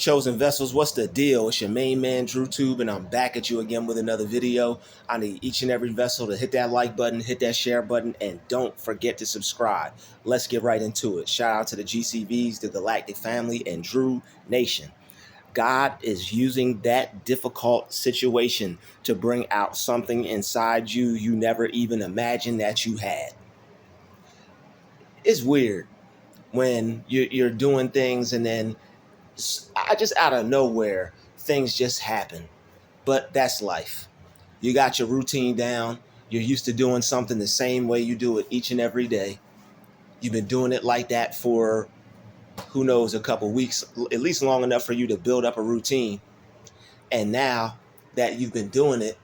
Chosen vessels, what's the deal? It's your main man, Druuill, and I'm back at you again with another video. I need each and every vessel to hit that like button, hit that share button, and don't forget to subscribe. Let's get right into it. Shout out to the GCVs, the Galactic Family, and Druuill Nation. God is using that difficult situation to bring out something inside you you never even imagined that you had. It's weird when you're doing things and then I just out of nowhere, things just happen. But that's life. You got your routine down. You're used to doing something the same way you do it each and every day. You've been doing it like that for who knows, a couple weeks, at least long enough for you to build up a routine. And now that you've been doing it,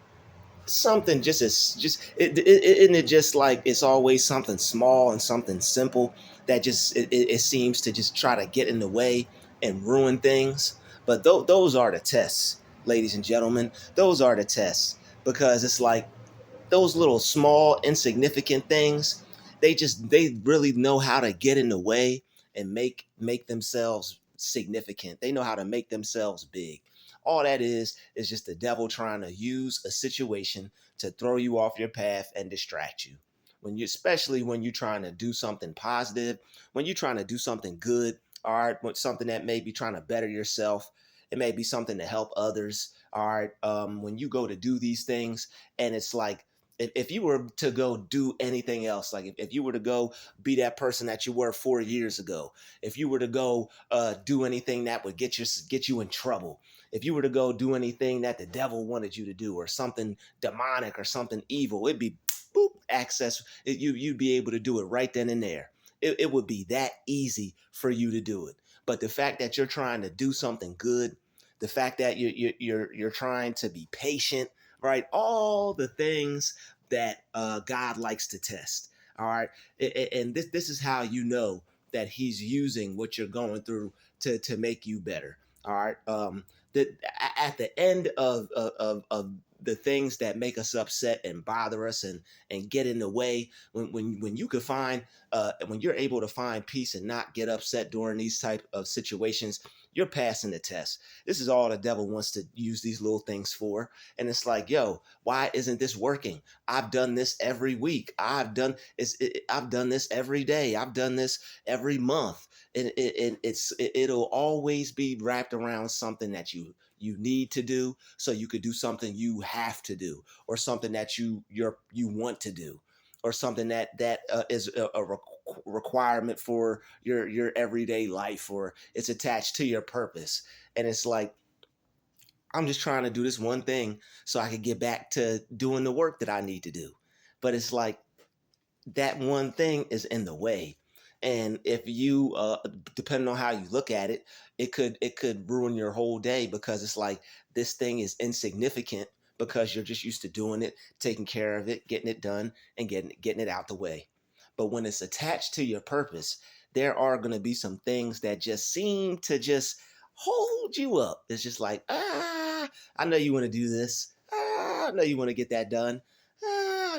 something just isn't it just like it's always something small and something simple that just it seems to just try to get in the way and ruin things. But those are the tests, ladies and gentlemen. Those are the tests, because it's like those little small insignificant things, they really know how to get in the way and make themselves significant. They know how to make themselves big. All that is just the devil trying to use a situation to throw you off your path and distract you. When you, especially when you're trying to do something positive, when you're trying to do something good, all right, something that may be trying to better yourself, it may be something to help others. All right, when you go to do these things, and it's like, if you were to go do anything else, like if you were to go be that person that you were 4 years ago, if you were to go do anything that would get you in trouble, if you were to go do anything that the devil wanted you to do, or something demonic or something evil, it'd be boop access. You'd be able to do it right then and there. It would be that easy for you to do it. But the fact that you're trying to do something good, the fact that you're trying to be patient, right? All the things that God likes to test. All right, and this is how you know that He's using what you're going through to make you better. All right, that at the end of the things that make us upset and bother us and get in the way, when you could find when you're able to find peace and not get upset during these type of situations, you're passing the test. This is all the devil wants to use these little things for. And it's like, yo, why isn't this working? I've done this every week. I've done this every day. I've done this every month. And it'll always be wrapped around something that you need to do, so you could do something you have to do, or something that you want to do, or something that is a requirement for your everyday life, or it's attached to your purpose. And it's like, I'm just trying to do this one thing so I can get back to doing the work that I need to do. But it's like that one thing is in the way. And if you depending on how you look at it, it could ruin your whole day, because it's like this thing is insignificant because you're just used to doing it, taking care of it, getting it done, and getting it out the way. But when it's attached to your purpose, there are going to be some things that just seem to just hold you up. It's just like, I know you want to do this. I know you want to get that done.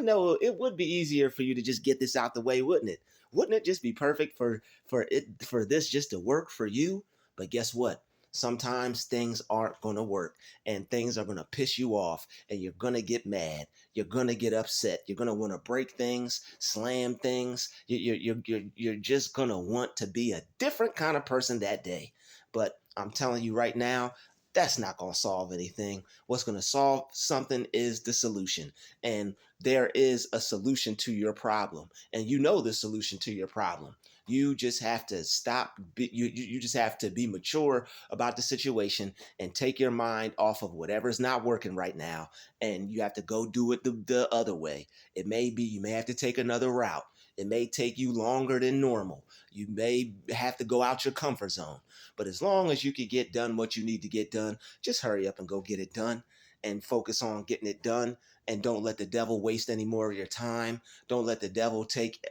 No, it would be easier for you to just get this out the way, wouldn't it? Wouldn't it just be perfect for this just to work for you? But guess what? Sometimes things aren't going to work, and things are going to piss you off, and you're going to get mad. You're going to get upset. You're going to want to break things, slam things. You're just going to want to be a different kind of person that day. But I'm telling you right now, that's not going to solve anything. What's going to solve something is the solution. And there is a solution to your problem. And you know the solution to your problem. You just have to you just have to be mature about the situation and take your mind off of whatever's not working right now. And you have to go do it the other way. It may be you may have to take another route. It may take you longer than normal. You may have to go out your comfort zone. But as long as you can get done what you need to get done, just hurry up and go get it done, and focus on getting it done. And don't let the devil waste any more of your time. Don't let the devil take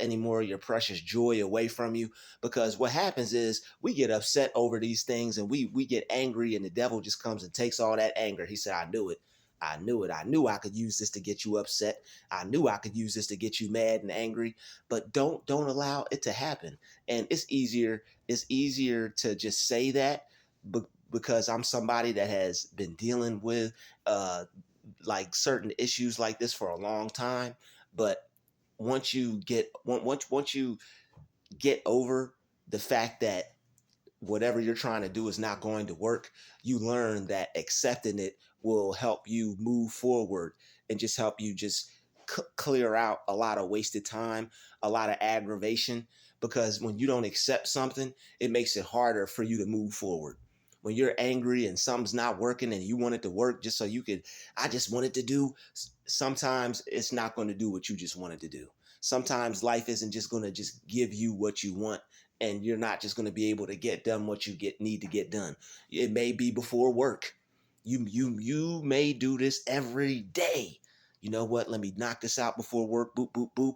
any more of your precious joy away from you. Because what happens is we get upset over these things, and we get angry, and the devil just comes and takes all that anger. He said, I knew it. I knew it. I knew I could use this to get you upset. I knew I could use this to get you mad and angry. But don't allow it to happen. And it's easier to just say that because I'm somebody that has been dealing with uh, like certain issues like this for a long time. But once you get over the fact that whatever you're trying to do is not going to work, you learn that accepting it will help you move forward and just help you just clear out a lot of wasted time, a lot of aggravation. Because when you don't accept something, it makes it harder for you to move forward. When you're angry and something's not working and you want it to work just so you could, I just want it to do, sometimes it's not going to do what you just wanted to do. Sometimes life isn't just going to just give you what you want, and you're not just going to be able to get done what you need to get done. It may be before work. You may do this every day. You know what? Let me knock this out before work. Boop boop boop.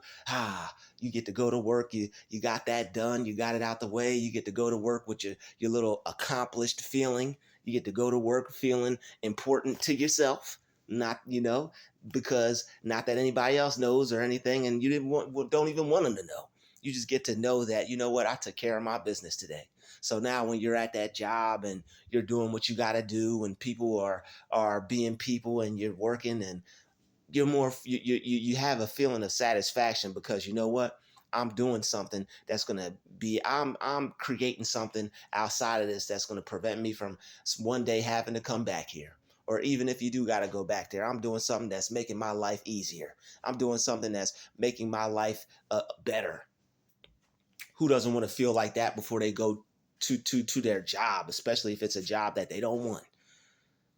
You get to go to work. You got that done. You got it out the way. You get to go to work with your little accomplished feeling. You get to go to work feeling important to yourself. Not because not that anybody else knows or anything, and you don't even want them to know. You just get to know that, you know what, I took care of my business today. So now when you're at that job and you're doing what you got to do, and people are being people, and you're working, and you're more you have a feeling of satisfaction because you know what, I'm doing something that's going to be, I'm creating something outside of this that's going to prevent me from one day having to come back here. Or even if you do got to go back there, I'm doing something that's making my life easier. I'm doing something that's making my life better. Who doesn't want to feel like that before they go to their job, especially if it's a job that they don't want?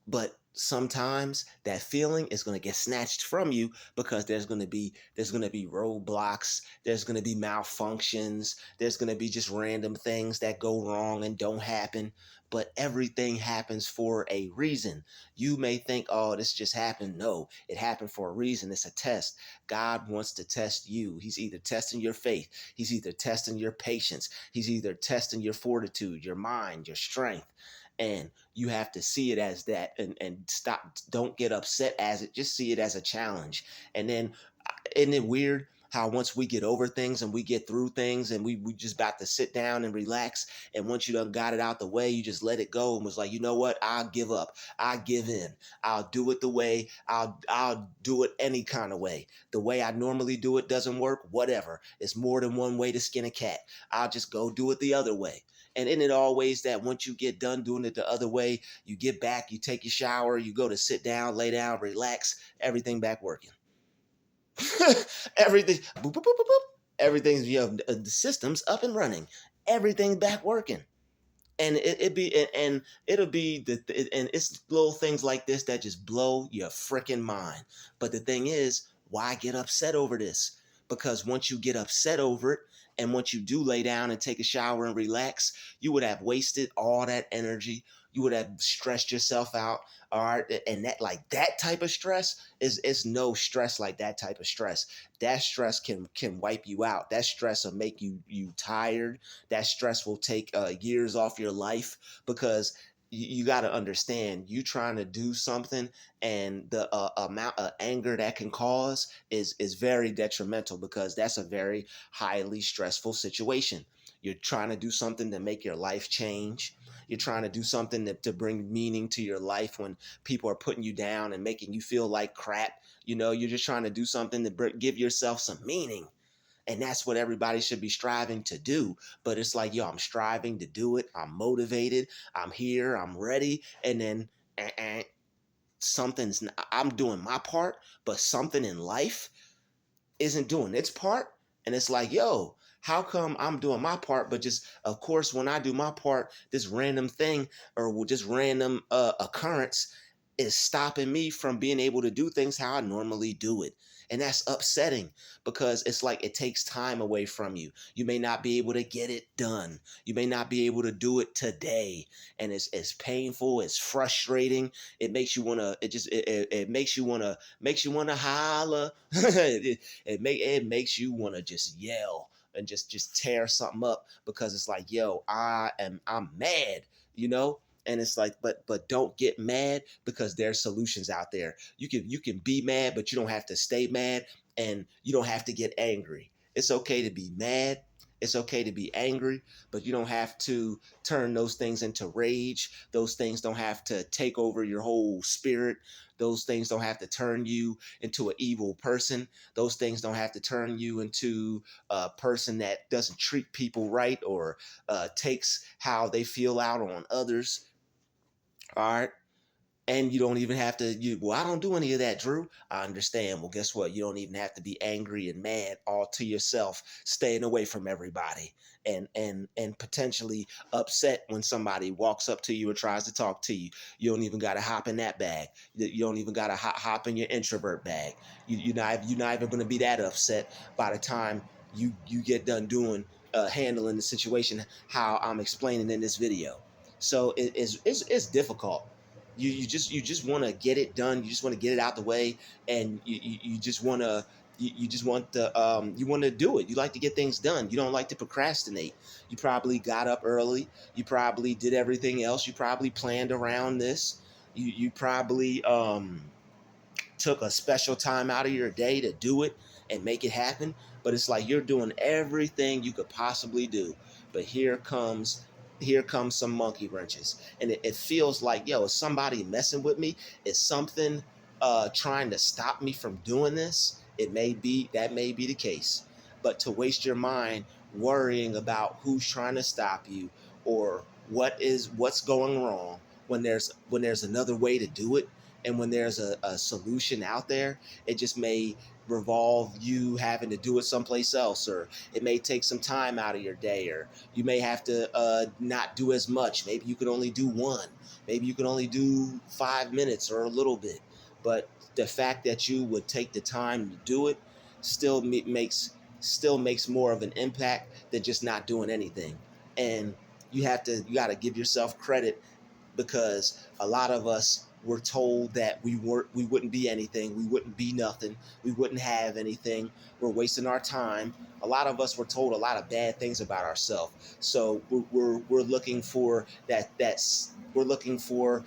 But sometimes that feeling is going to get snatched from you because there's going to be roadblocks, there's going to be malfunctions, there's going to be just random things that go wrong and don't happen. But everything happens for a reason. You may think, oh, this just happened. No, it happened for a reason. It's a test. God wants to test you. He's either testing your faith, he's either testing your patience, he's either testing your fortitude, your mind, your strength. And you have to see it as that, and stop, don't get upset as it, just see it as a challenge. And then isn't it weird how once we get over things and we get through things and we just about to sit down and relax, and once you done got it out the way, you just let it go and was like, you know what, I'll give up, I give in, I'll do it the way, I'll do it any kind of way. The way I normally do it doesn't work, whatever, it's more than one way to skin a cat, I'll just go do it the other way. And isn't it always that once you get done doing it the other way, you get back, you take your shower, you go to sit down, lay down, relax, everything back working. Everything, boop, boop, boop, boop, boop. Everything's, the system's up and running. Everything's back working. And it be and it'll be and it's little things like this that just blow your freaking mind. But the thing is, why get upset over this? Because once you get upset over it, and once you do lay down and take a shower and relax, you would have wasted all that energy. You would have stressed yourself out. All right. And that, like, that type of stress is no stress like that type of stress. That stress can wipe you out. That stress will make you tired. That stress will take years off your life, because you got to understand, you trying to do something, and the amount of anger that can cause is very detrimental, because that's a very highly stressful situation. You're trying to do something to make your life change. You're trying to do something to bring meaning to your life when people are putting you down and making you feel like crap. You're just trying to do something to give yourself some meaning. And that's what everybody should be striving to do. But it's like, yo, I'm striving to do it. I'm motivated. I'm here. I'm ready. And then something's, I'm doing my part, but something in life isn't doing its part. And it's like, yo, how come I'm doing my part, but just, of course, when I do my part, this random thing or just random occurrence is stopping me from being able to do things how I normally do it. And that's upsetting, because it's like it takes time away from you. You may not be able to get it done. You may not be able to do it today. And it's painful. It's frustrating. It makes you want to, it makes you want to holler. It makes you want to just yell and just tear something up, because it's like, yo, I'm mad, you know? And it's like, but don't get mad, because there's solutions out there. You can be mad, but you don't have to stay mad, and you don't have to get angry. It's okay to be mad. It's okay to be angry, but you don't have to turn those things into rage. Those things don't have to take over your whole spirit. Those things don't have to turn you into an evil person. Those things don't have to turn you into a person that doesn't treat people right or takes how they feel out on others. All right. And you don't even have to, well, I don't do any of that, Drew. I understand. Well, guess what? You don't even have to be angry and mad all to yourself, staying away from everybody and potentially upset when somebody walks up to you or tries to talk to you. You don't even got to hop in that bag. You don't even got to hop in your introvert bag. You're not even going to be that upset by the time you get done doing handling the situation how I'm explaining in this video. So it's difficult. You just want to get it done. You just want to get it out the way, and you just want to you just want to you want to do it. You like to get things done. You don't like to procrastinate. You probably got up early. You probably did everything else. You probably planned around this. You probably took a special time out of your day to do it and make it happen. But it's like you're doing everything you could possibly do. But here comes some monkey wrenches. And it feels like, yo, is somebody messing with me? Is something trying to stop me from doing this? That may be the case. But to waste your mind worrying about who's trying to stop you or what's going wrong when there's another way to do it, and when there's a solution out there, it just may revolve you having to do it someplace else, or it may take some time out of your day, or you may have to not do as much. Maybe you can only do one. Maybe you can only do 5 minutes or a little bit. But the fact that you would take the time to do it still makes more of an impact than just not doing anything. And you got to give yourself credit, because a lot of us were told that we wouldn't be anything, we wouldn't be nothing, we wouldn't have anything, we're wasting our time. A lot of us were told a lot of bad things about ourselves, so we're looking for we're looking for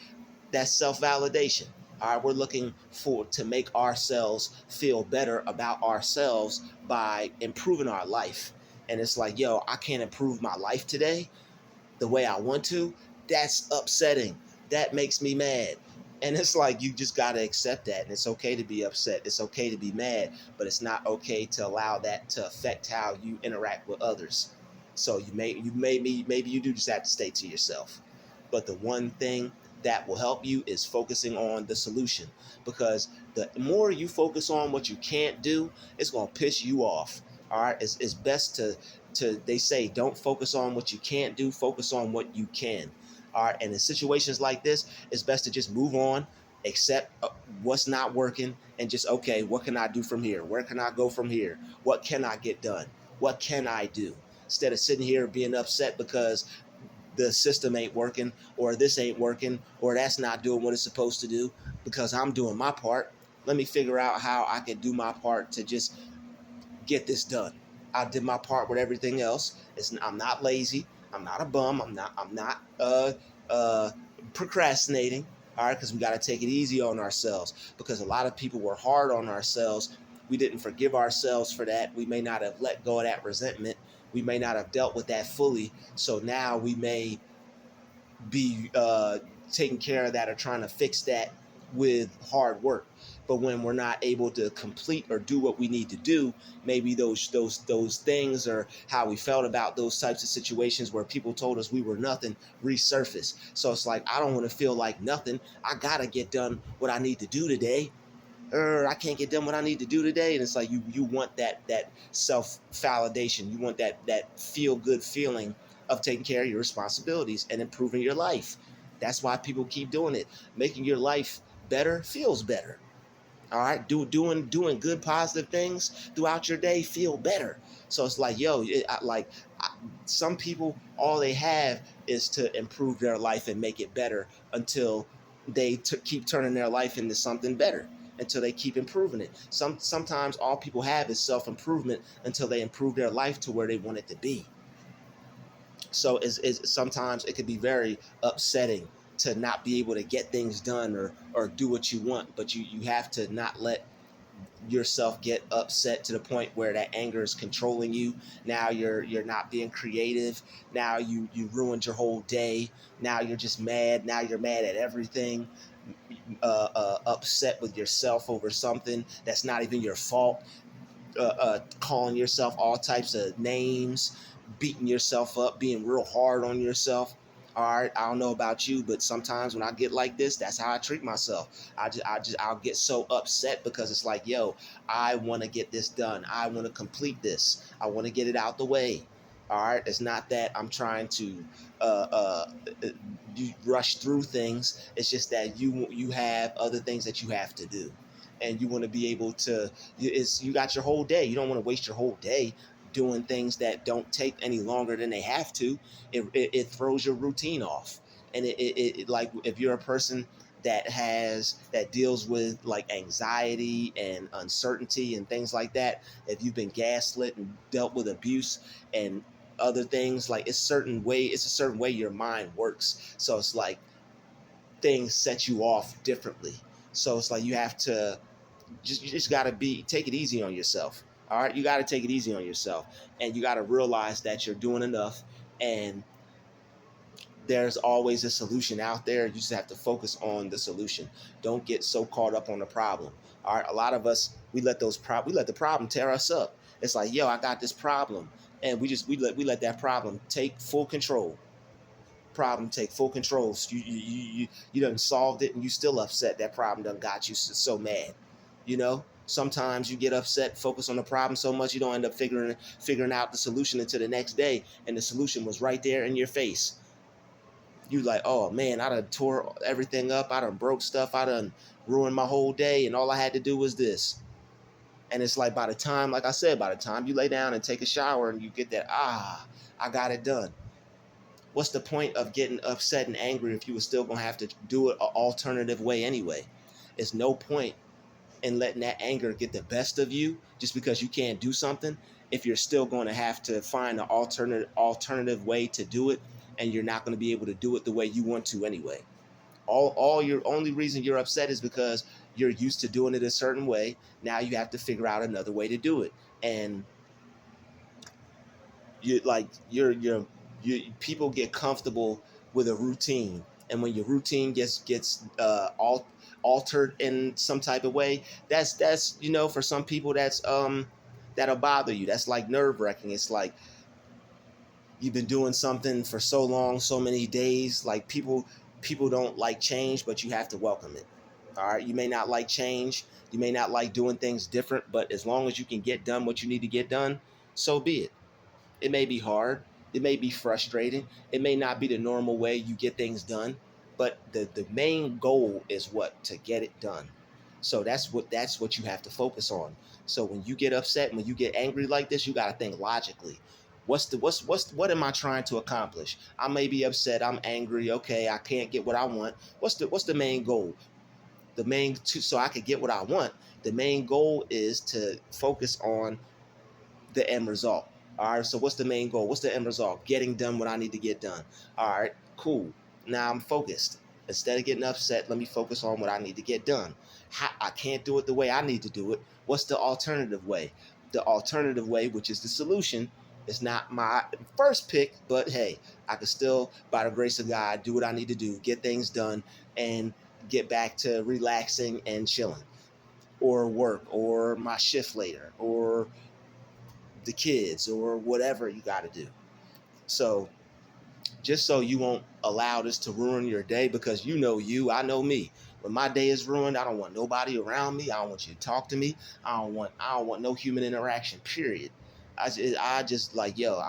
that self-validation. All right, we're looking for to make ourselves feel better about ourselves by improving our life. And it's like, yo, I can't improve my life today the way I want to. That's upsetting. That makes me mad. And it's like you just got to accept that. And it's okay to be upset. It's okay to be mad, but it's not okay to allow that to affect how you interact with others. So maybe you do just have to stay to yourself. But the one thing that will help you is focusing on the solution, because the more you focus on what you can't do, it's going to piss you off. All right, it's best to they say don't focus on what you can't do, focus on what you can. All right, and in situations like this, it's best to just move on, accept what's not working, and just, okay, what can I do from here? Where can I go from here? What can I get done? What can I do? Instead of sitting here being upset because the system ain't working, or this ain't working, or that's not doing what it's supposed to do, because I'm doing my part. Let me figure out how I can do my part to just get this done. I did my part with everything else. I'm not lazy. I'm not a bum. I'm not uh, procrastinating. All right, because we got to take it easy on ourselves. Because a lot of people were hard on ourselves. We didn't forgive ourselves for that. We may not have let go of that resentment. We may not have dealt with that fully. So now we may be taking care of that or trying to fix that with hard work. But when we're not able to complete or do what we need to do, maybe those things, or how we felt about those types of situations where people told us we were nothing, resurface. So it's like, I don't want to feel like nothing. I gotta get done what I need to do today. I can't get done what I need to do today. And it's like you want that self validation. You want that feel good feeling of taking care of your responsibilities and improving your life. That's why people keep doing it. Making your life better feels better. All right, doing good positive things throughout your day feel better. So it's like, yo, some people, all they have is to improve their life and make it better until they keep turning their life into something better, until they keep improving it. Sometimes all people have is self-improvement until they improve their life to where they want it to be. So sometimes it could be very upsetting to not be able to get things done, or do what you want, but you have to not let yourself get upset to the point where that anger is controlling you. Now you're not being creative. Now you ruined your whole day. Now you're just mad. Now you're mad at everything. Upset with yourself over something that's not even your fault. Calling yourself all types of names, beating yourself up, being real hard on yourself. All right, I don't know about you, but sometimes when I get like this, that's how I treat myself. I'll get so upset because it's like, yo, I want to get this done. I want to complete this. I want to get it out the way. All right, it's not that I'm trying to uh, uh, uh, rush through things. It's just that you have other things that you have to do, and you want to be able to. You got your whole day. You don't want to waste your whole day doing things that don't take any longer than they have to. It throws your routine off, and it like if you're a person that deals with like anxiety and uncertainty and things like that, if you've been gaslit and dealt with abuse and other things, like it's a certain way your mind works. So it's like things set you off differently. So it's like you just got to be take it easy on yourself. All right, you got to take it easy on yourself, and you got to realize that you're doing enough, and there's always a solution out there. You just have to focus on the solution. Don't get so caught up on the problem. All right, a lot of us we let the problem tear us up. It's like, yo, I got this problem, and we let that problem take full control. Problem take full control. So you done solved it, and you still upset. That problem done got you so mad. Sometimes you get upset, focus on the problem so much you don't end up figuring out the solution until the next day, and the solution was right there in your face. You like, oh man, I done tore everything up. I done broke stuff. I done ruined my whole day, and all I had to do was this. And it's like like I said, by the time you lay down and take a shower and you get that, I got it done. What's the point of getting upset and angry if you were still gonna have to do it an alternative way anyway? It's no point in letting that anger get the best of you just because you can't do something if you're still going to have to find an alternative way to do it, and you're not going to be able to do it the way you want to anyway. All your only reason you're upset is because you're used to doing it a certain way. Now you have to figure out another way to do it, and you people get comfortable with a routine, and when your routine gets altered in some type of way, that's for some people that'll bother you. That's like nerve-wracking. It's like you've been doing something for so long, so many days. Like people don't like change, but you have to welcome it. All right, you may not like change, you may not like doing things different, but as long as you can get done what you need to get done, so be it. It may be hard. It may be frustrating. It may not be the normal way you get things done, but the main goal is what? To get it done. So that's what you have to focus on. So when you get upset, when you get angry like this, you got to think logically. What am I trying to accomplish? I may be upset, I'm angry, okay, I can't get what I want. What's the main goal? So I could get what I want. The main goal is to focus on the end result. All right. So what's the main goal? What's the end result? Getting done what I need to get done. All right. Cool. Now I'm focused. Instead of getting upset, let me focus on what I need to get done. I can't do it the way I need to do it. What's the alternative way? The alternative way, which is the solution, is not my first pick, but hey, I can still, by the grace of God, do what I need to do, get things done, and get back to relaxing and chilling, or work, or my shift later, or the kids, or whatever you got to do. So just so you won't allow this to ruin your day, because I know me. When my day is ruined, I don't want nobody around me. I don't want you to talk to me. I don't want no human interaction. Period. I just like, yo,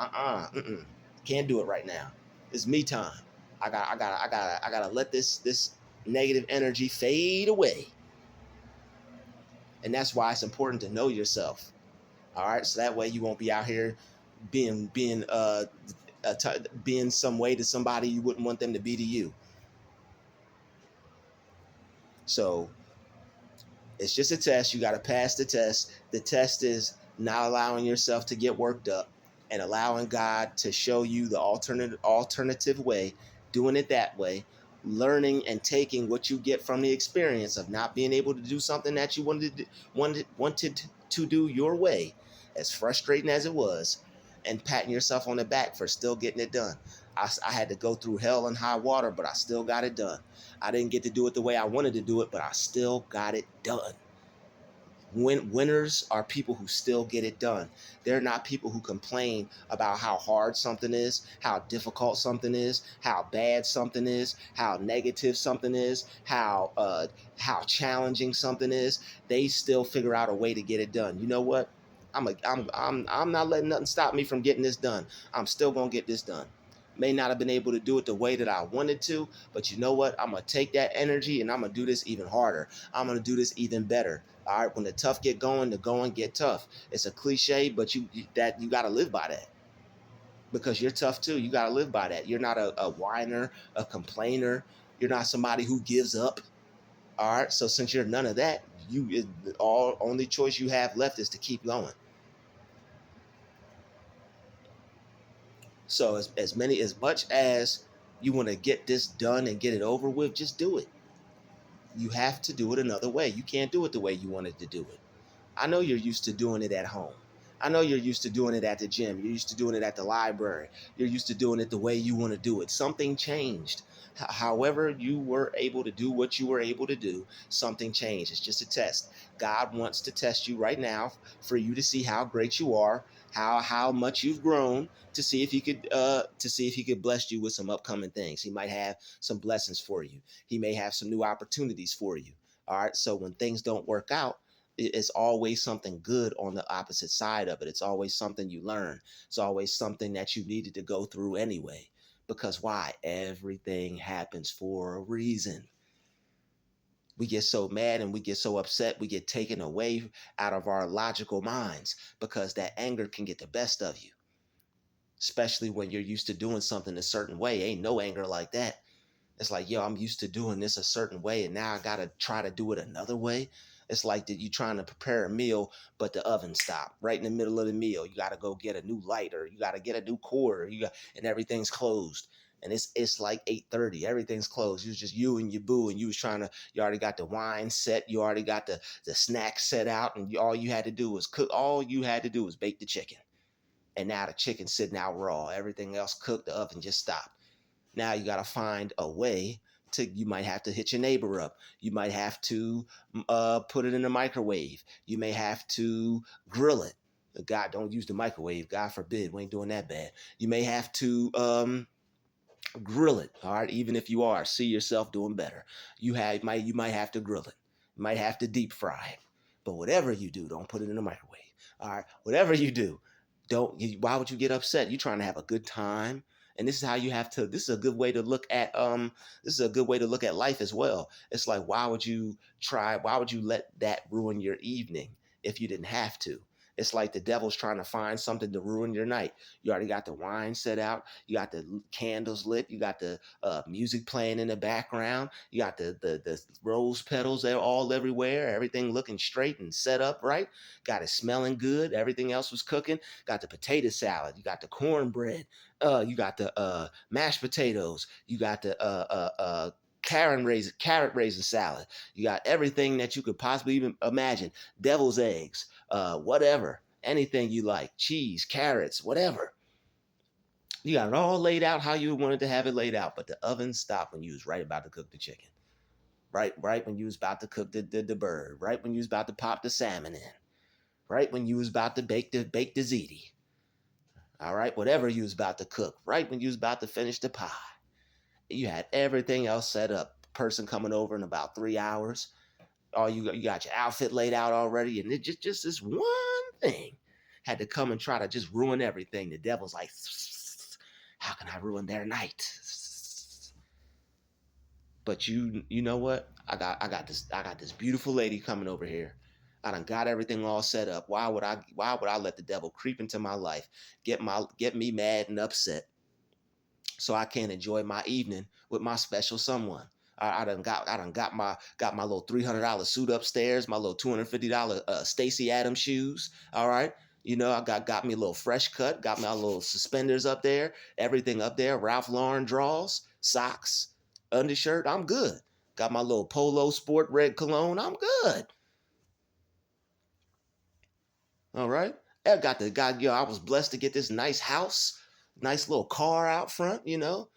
can't do it right now. It's me time. I gotta let this negative energy fade away. And that's why it's important to know yourself. All right, so that way you won't be out here being some way to somebody you wouldn't want them to be to you. So it's just a test. You got to pass the test. The test is not allowing yourself to get worked up, and allowing God to show you the alternative way, doing it that way, learning and taking what you get from the experience of not being able to do something that you wanted to do your way, as frustrating as it was, and patting yourself on the back for still getting it done. I had to go through hell and high water, but I still got it done. I didn't get to do it the way I wanted to do it, but I still got it done. Winners are people who still get it done. They're not people who complain about how hard something is, how difficult something is, how bad something is, how negative something is, how challenging something is. They still figure out a way to get it done. You know what? I'm not letting nothing stop me from getting this done. I'm still gonna get this done. May not have been able to do it the way that I wanted to, but you know what? I'm gonna take that energy and I'm gonna do this even harder. I'm gonna do this even better. All right, when the tough get going, the going get tough. It's a cliche, but you got to live by that because you're tough too. You got to live by that. You're not a whiner, a complainer. You're not somebody who gives up. All right, so since you're none of that, all only choice you have left is to keep going. So as much as you want to get this done and get it over with, just do it. You have to do it another way. You can't do it the way you wanted to do it. I know you're used to doing it at home. I know you're used to doing it at the gym. You're used to doing it at the library. You're used to doing it the way you want to do it. Something changed. However, you were able to do what you were able to do, something changed. It's just a test. God wants to test you right now for you to see how great you are, how much you've grown, to see if he could bless you with some upcoming things. He might have some blessings for you. He may have some new opportunities for you. All right. So when things don't work out, it's always something good on the opposite side of it. It's always something you learn. It's always something that you needed to go through anyway. Because why? Everything happens for a reason. We get so mad and we get so upset, we get taken away out of our logical minds because that anger can get the best of you, especially when you're used to doing something a certain way. Ain't no anger like that. It's like, yo, I'm used to doing this a certain way, and now I gotta try to do it another way. It's like that you trying to prepare a meal, but the oven stopped right in the middle of the meal. You gotta go get a new lighter, you gotta get a new cord, and everything's closed. And it's like 8:30. Everything's closed. It was just you and your boo, and you already got the wine set, you already got the snacks set out, and all you had to do was cook. All you had to do was bake the chicken. And now the chicken's sitting out raw. Everything else cooked, the oven just stopped. Now you got to find a way you might have to hit your neighbor up. You might have to put it in the microwave. You may have to grill it. God, don't use the microwave. God forbid. We ain't doing that bad. You may have to grill it. All right. Even if you are, see yourself doing better. You might have to grill it. You might have to deep fry it. But whatever you do, don't put it in the microwave. All right. Whatever you do, don't. Why would you get upset? You're trying to have a good time. And this is how you have to. This is a good way to look at. This is a good way to look at life as well. It's like, why would you try? Why would you let that ruin your evening if you didn't have to? It's like the devil's trying to find something to ruin your night. You already got the wine set out. You got the candles lit. You got the music playing in the background. You got the rose petals. They're all everywhere. Everything looking straight and set up right. Got it smelling good. Everything else was cooking. Got the potato salad. You got the cornbread. You got the mashed potatoes. You got the carrot raisin salad. You got everything that you could possibly even imagine. Devil's eggs, whatever, anything you like, cheese, carrots, whatever. You got it all laid out how you wanted to have it laid out, but the oven stopped when you was right about to cook the chicken. Right when you was about to cook the bird. Right when you was about to pop the salmon in. Right when you was about to bake the ziti. All right, whatever you was about to cook. Right when you was about to finish the pie. You had everything else set up. Person coming over in about 3 hours. You got your outfit laid out already, and it just this one thing had to come and try to just ruin everything. The devil's like, how can I ruin their night? But you know what? I got this beautiful lady coming over here. I done got everything all set up. Why would I let the devil creep into my life, get me mad and upset so I can't enjoy my evening with my special someone? I done got my little $300 suit upstairs, my little $250 Stacy Adams shoes. All right. You know, I got me a little fresh cut, got my little suspenders up there, everything up there, Ralph Lauren draws, socks, undershirt, I'm good. Got my little polo sport red cologne, I'm good. All right. I got the guy, I was blessed to get this nice house, nice little car out front, little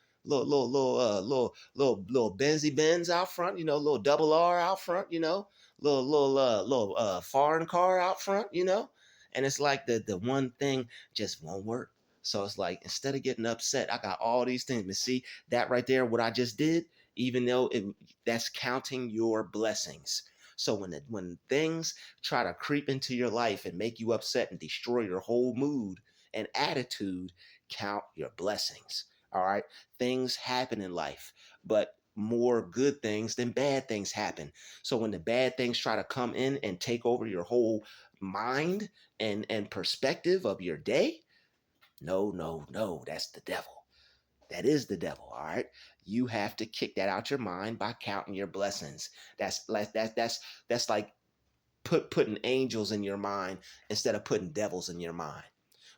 Benzy Benz out front, little double R out front, little foreign car out front, and it's like the one thing just won't work. So it's like instead of getting upset, I got all these things. But see that right there, what I just did, even though that's counting your blessings. So when things try to creep into your life and make you upset and destroy your whole mood and attitude, count your blessings. All right. Things happen in life, but more good things than bad things happen. So when the bad things try to come in and take over your whole mind and perspective of your day, no, no, no, that's the devil. That is the devil. All right. You have to kick that out your mind by counting your blessings. That's like putting angels in your mind instead of putting devils in your mind.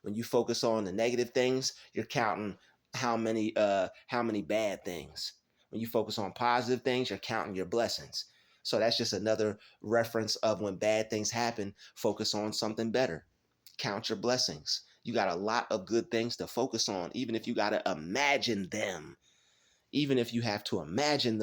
When you focus on the negative things, you're counting how many bad things. When you focus on positive things, you're counting your blessings. So that's just another reference of when bad things happen, focus on something better. Count your blessings. You got a lot of good things to focus on, even if you got to imagine them. Even if you have to imagine